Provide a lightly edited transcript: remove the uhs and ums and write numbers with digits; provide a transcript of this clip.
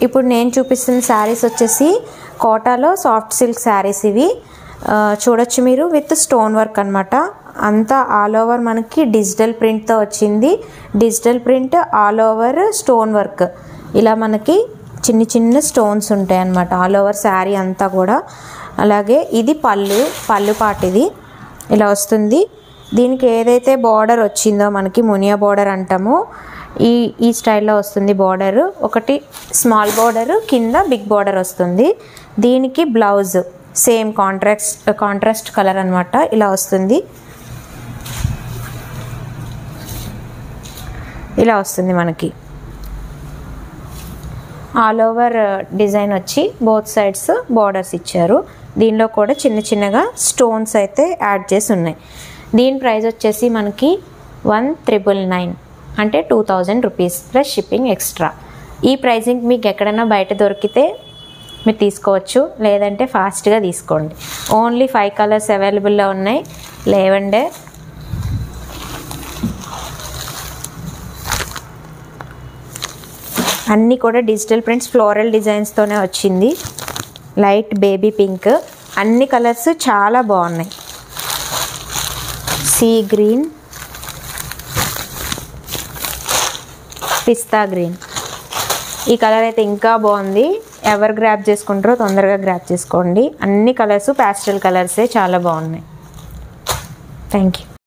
ఇప్పుడు నేను చూపిస్తున్న శారీస్ వచ్చేసి కోటాలో సాఫ్ట్ సిల్క్ శారీస్ ఇవి చూడొచ్చు మీరు విత్ స్టోన్ వర్క్ అన్నమాట అంతా ఆల్ ఓవర్ మనకి డిజిటల్ ప్రింట్తో వచ్చింది digital print all over stone work ఇలా మనకి చిన్న చిన్న స్టోన్స్ ఉంటాయి అన్నమాట ఆల్ ఓవర్ శారీ అంతా కూడా అలాగే ఇది పళ్ళు పార్ట్ ఇది ఇలా వస్తుంది దీనికి ఏదైతే బార్డర్ వచ్చిందో మనకి మునియా బార్డర్ అంటామో ఈ స్టైల్లో వస్తుంది బార్డర్ ఒకటి స్మాల్ బార్డర్ కింద బిగ్ బార్డర్ వస్తుంది దీనికి బ్లౌజ్ సేమ్ కాంట్రాస్ట్ కలర్ అన్నమాట ఇలా వస్తుంది ఇలా వస్తుంది మనకి ఆల్ ఓవర్ డిజైన్ వచ్చి బోత్ సైడ్స్ బార్డర్స్ ఇచ్చారు దీనిలో కూడా చిన్న చిన్నగా స్టోన్స్ అయితే యాడ్ చేసి ఉన్నాయి దీని ప్రైస్ వచ్చేసి మనకి 1999 అంటే 2000 రూపీస్ ప్లస్ షిప్పింగ్ ఎక్స్ట్రా ఈ ప్రైసింగ్ మీకు ఎక్కడైనా బయట దొరికితే మీరు తీసుకోవచ్చు లేదంటే ఫాస్ట్గా తీసుకోండి ఓన్లీ 5 కలర్స్ అవైలబుల్లో ఉన్నాయి లేవండే అన్నీ కూడా డిజిటల్ ప్రింట్స్ ఫ్లోరల్ డిజైన్స్తోనే వచ్చింది లైట్ బేబీ పింక్ అన్ని కలర్స్ చాలా బాగున్నాయి సీ గ్రీన్ పిస్తా గ్రీన్ ఈ కలర్ అయితే ఇంకా బాగుంది ఎవరు గ్రాప్ చేసుకుంటారో తొందరగా గ్రాప్ చేసుకోండి అన్ని కలర్స్ ప్యాస్టల్ కలర్సే చాలా బాగున్నాయి థ్యాంక్ యూ